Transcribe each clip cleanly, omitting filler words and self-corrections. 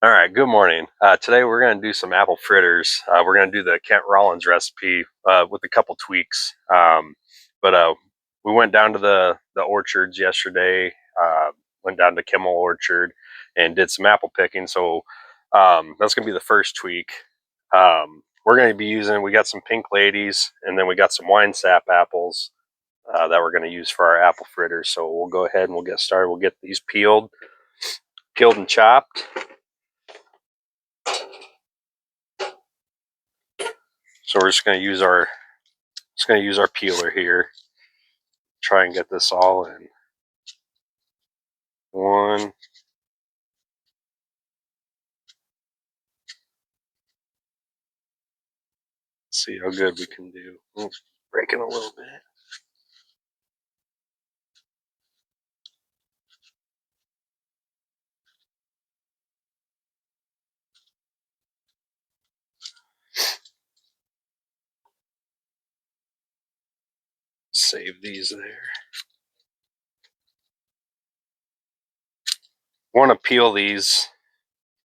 All right, good morning. Today we're going to do some apple fritters. We're going to do the Kent Rollins recipe with a couple tweaks. But we went down to the orchards yesterday, went down to Kimmel Orchard and did some apple picking. So that's going to be the first tweak. We're going to be using, we got some pink ladies and then we got some wine sap apples that we're going to use for our apple fritters. So we'll go ahead and we'll get started. We'll get these peeled and chopped. So we're just going to use our peeler here. Try and get this all in one. See how good we can do. It's breaking a little bit. Save these there. Want to peel these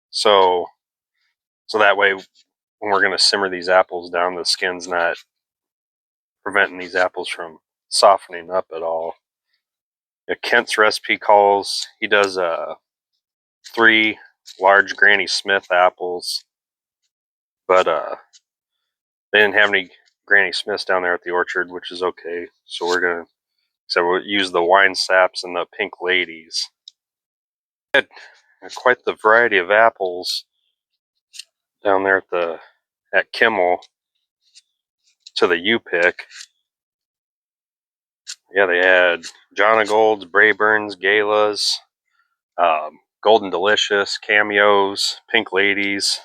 so that way when we're going to simmer these apples down, the skin's not preventing these apples from softening up at all. Kent's recipe calls, he does 3 large Granny Smith apples, but they didn't have any Granny Smiths down there at the orchard, which is okay. So we'll use the wine saps and the pink ladies. Had quite the variety of apples down there at Kimmel to the U pick. Yeah, they had John Golds, Brayburns, Galas, Golden Delicious, Cameos, Pink Ladies,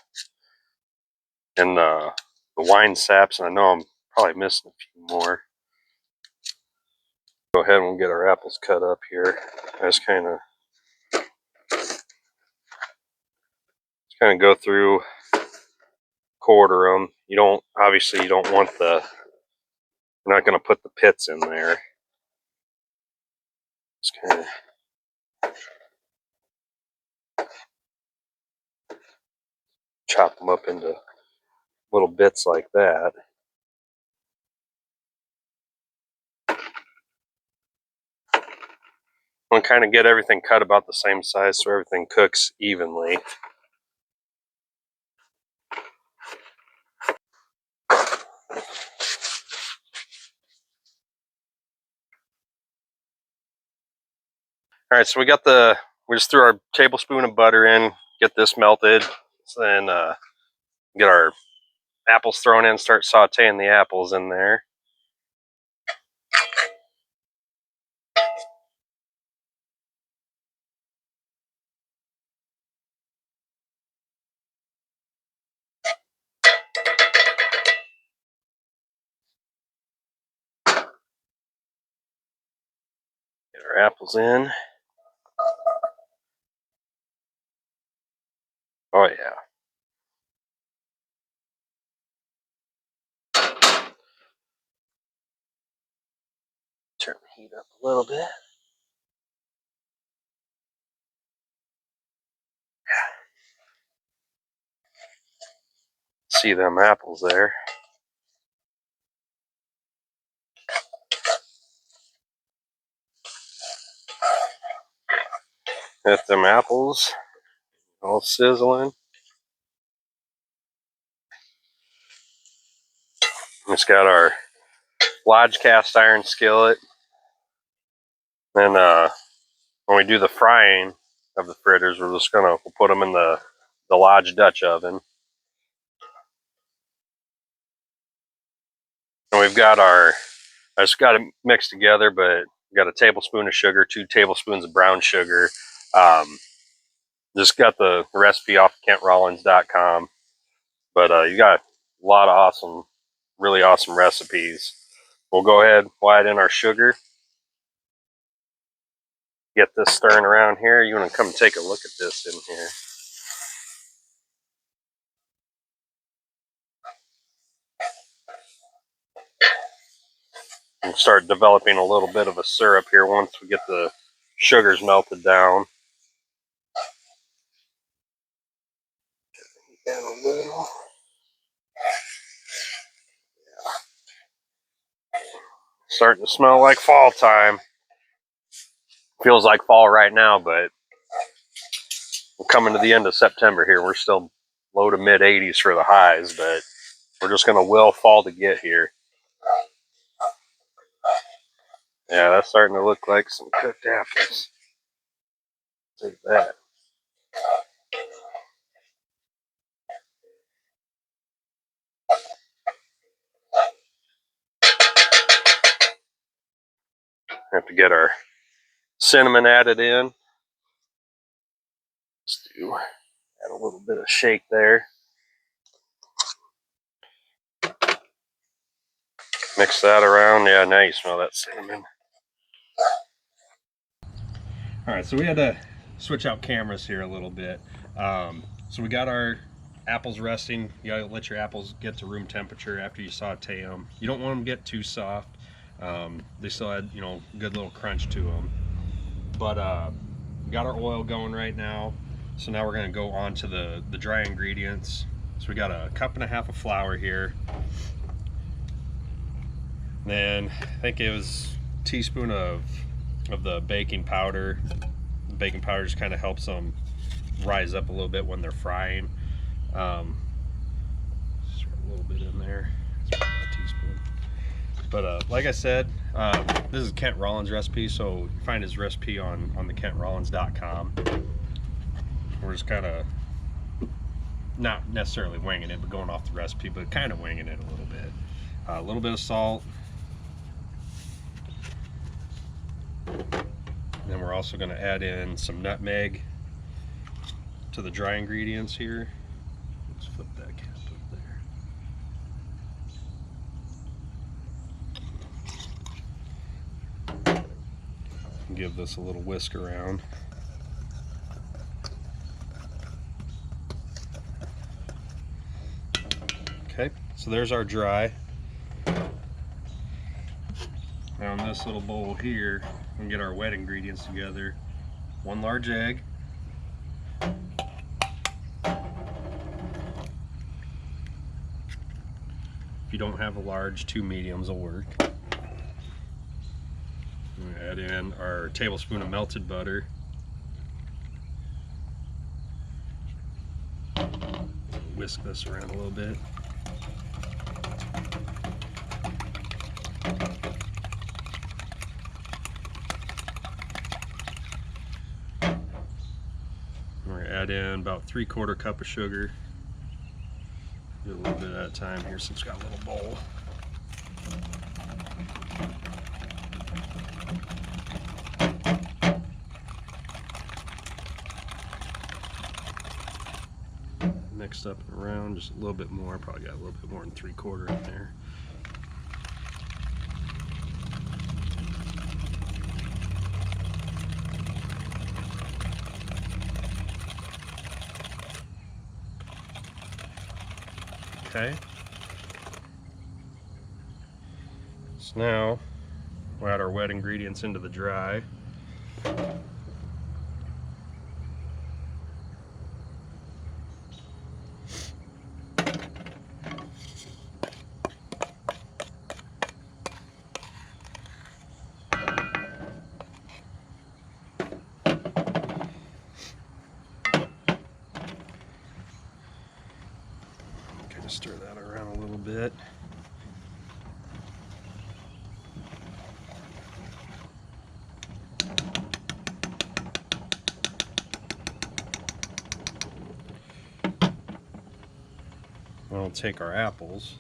and the wine saps. And I know I'm probably missing a few more. Go ahead and we'll get our apples cut up here. I just kind of go through, quarter them. You don't want you're not going to put the pits in there. Just kind of chop them up into little bits like that. And kind of get everything cut about the same size so everything cooks evenly. All right, so we just threw our tablespoon of butter in, get this melted, then get our apples thrown in, start sauteing the apples in there. Get our apples in. Oh yeah. Turn the heat up a little bit. See them apples there. Get them apples all sizzling. Just got our Lodge cast iron skillet. Then when we do the frying of the fritters, we'll put them in the Lodge Dutch oven. And I just got it mixed together, but we got a tablespoon of sugar, 2 tablespoons of brown sugar. Just got the recipe off KentRollins.com. But you got a lot of really awesome recipes. We'll go ahead, add in our sugar. Get this stirring around here. You want to come take a look at this in here. And start developing a little bit of a syrup here once we get the sugars melted down. And a little. Starting to smell like fall time. Feels like fall right now, but we're coming to the end of September here. We're still low to mid 80s for the highs, but we're just going to will fall to get here. Yeah, that's starting to look like some cooked apples. Take that. Have to get our cinnamon added in. Let's do add a little bit of shake there. Mix that around. Yeah, now you smell that cinnamon. All right, so we had to switch out cameras here a little bit. So we got our apples resting. You gotta let your apples get to room temperature after you saute them. You don't want them to get too soft. They still had, you know, good little crunch to them. But we got our oil going right now. So now we're gonna go on to the dry ingredients. So we got a 1.5 cups of flour here. Then I think it was a teaspoon of the baking powder. The baking powder just kind of helps them rise up a little bit when they're frying. Just throw a little bit in there. A teaspoon. But like I said, this is Kent Rollins recipe, so you find his recipe on the KentRollins.com. We're just kind of not necessarily winging it, but going off the recipe, but kind of winging it a little bit. A little bit of salt. And then we're also going to add in some nutmeg to the dry ingredients here. Let's flip that cap up there. Give this a little whisk around. Okay, so there's our dry. Now in this little bowl here, we can get our wet ingredients together. 1 large egg. If you don't have a large, 2 mediums will work. We add in our tablespoon of melted butter. Whisk this around a little bit. We're gonna add in about 3/4 cup of sugar. Do a little bit at a time here since we've got a little bowl. Mixed up and around just a little bit more. Probably got a little bit more than 3/4 in there. Okay. So now we'll add our wet ingredients into the dry. Stir that around a little bit. We'll take our apples.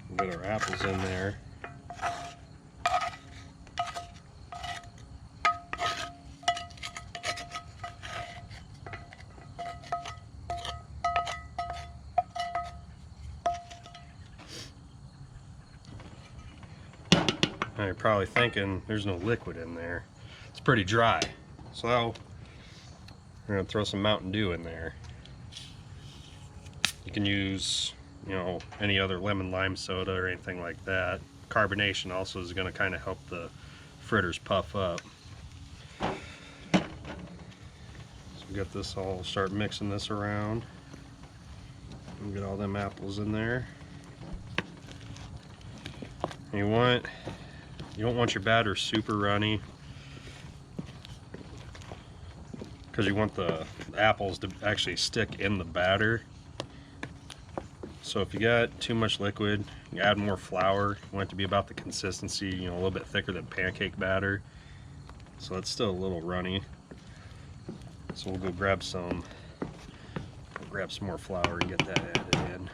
We'll get our apples in there. Now you're probably thinking there's no liquid in there. It's pretty dry. So we're gonna throw some Mountain Dew in there. You can use, you know, any other lemon lime soda or anything like that. Carbonation also is gonna kind of help the fritters puff up. So Get this all, start mixing this around and get all them apples in there. And you don't want your batter super runny, because you want the apples to actually stick in the batter. So if you got too much liquid, you add more flour. You want it to be about the consistency, you know, a little bit thicker than pancake batter. So it's still a little runny. So we'll go grab some more flour and get that added in.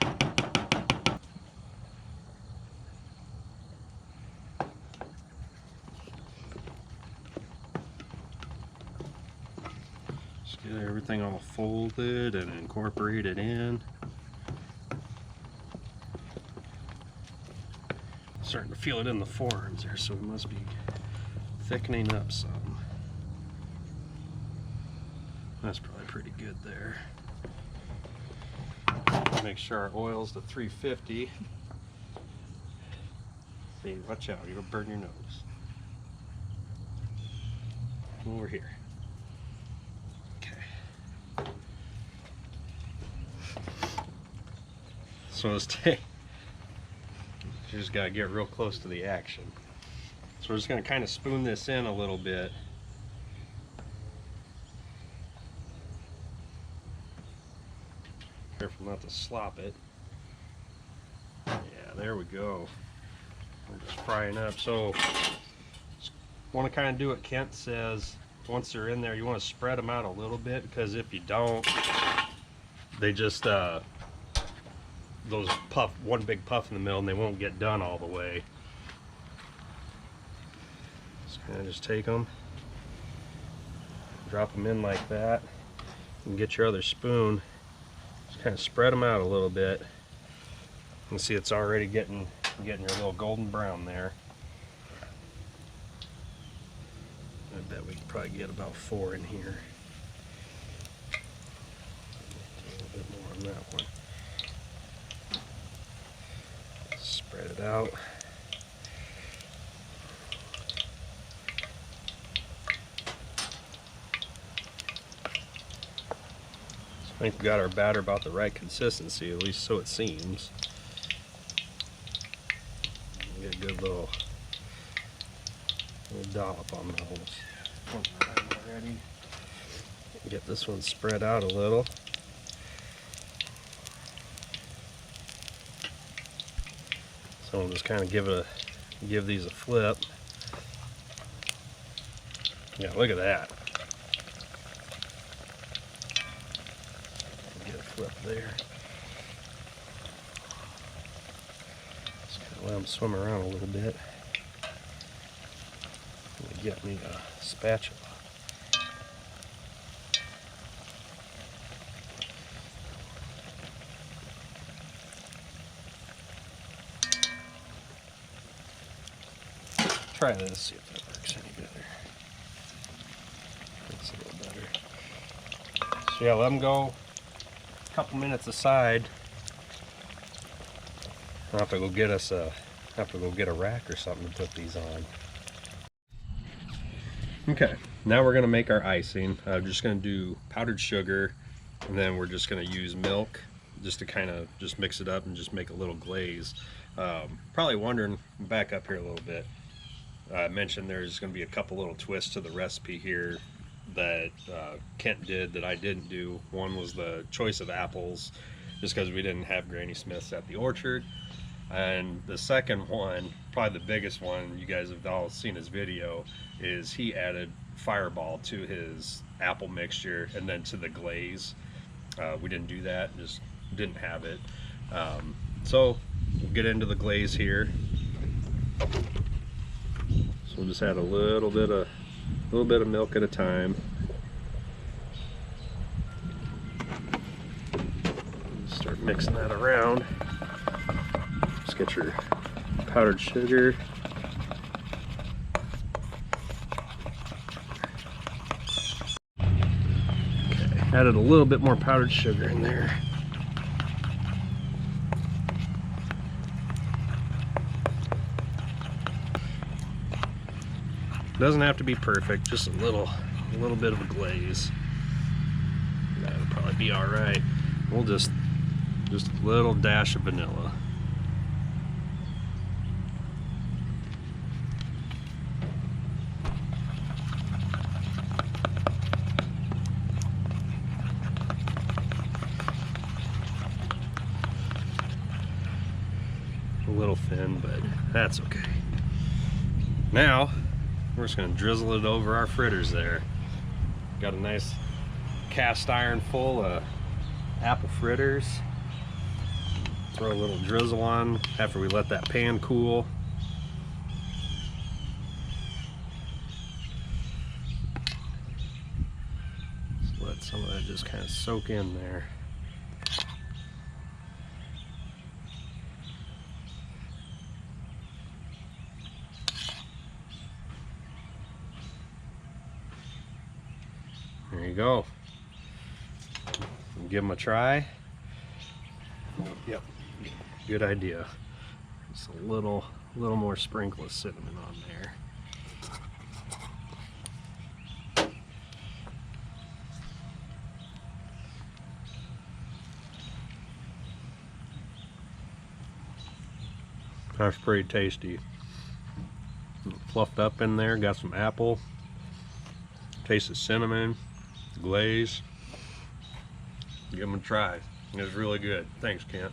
Just get everything all folded and incorporated in. Starting to feel it in the forearms there, so we must be thickening up some. That's probably pretty good there. Make sure our oil's to 350. See, watch out, you'll burn your nose. Over here. Okay. So let's take. You just gotta get real close to the action. So we're just gonna kind of spoon this in a little bit. Careful not to slop it. Yeah, there we go. We're just frying up. So want to kind of do what Kent says. Once they're in there, you want to spread them out a little bit, because if you don't, they just those puff, one big puff in the middle, and they won't get done all the way. So kind of just take them, drop them in like that, and get your other spoon. Just kind of spread them out a little bit. You can see it's already getting your little golden brown there. I bet we can probably get about 4 in here. A little bit more on that one. Spread it out. I think we got our batter about the right consistency, at least so it seems. Get a good little dollop on those. Already. Get this one spread out a little. So we'll just kind of give these a flip. Yeah, look at that. Get a flip there. Just kind of let them swim around a little bit. Get me a spatula. Try this, see if that works any better. That's a little better. So yeah, let them go a couple minutes aside. I'll have to go get us a rack or something to put these on. Okay, now we're gonna make our icing. I'm just gonna do powdered sugar, and then we're just gonna use milk just to kind of just mix it up and just make a little glaze. Probably wondering, back up here a little bit. I mentioned there's gonna be a couple little twists to the recipe here that Kent did that I didn't do. One was the choice of apples, just because we didn't have Granny Smiths at the orchard. And the second one, probably the biggest one, you guys have all seen his video, is he added Fireball to his apple mixture and then to the glaze. We didn't do that, just didn't have it. So we'll get into the glaze here. So we'll just add a little bit of milk at a time. Start mixing that around. Just get your powdered sugar. Okay, added a little bit more powdered sugar in there. Doesn't have to be perfect, just a little bit of a glaze. That'll probably be all right. We'll just a little dash of vanilla. A little thin, but that's okay. Now we're just gonna drizzle it over our fritters there. Got a nice cast iron full of apple fritters. Throw a little drizzle on after we let that pan cool. Just let some of that just kind of soak in there. There you go. Give them a try. Yep, good idea. Just a little more sprinkle of cinnamon on there. That's pretty tasty. Fluffed up in there, got some apple, taste of cinnamon, glaze. Give them a try. It's really good. Thanks, Kent.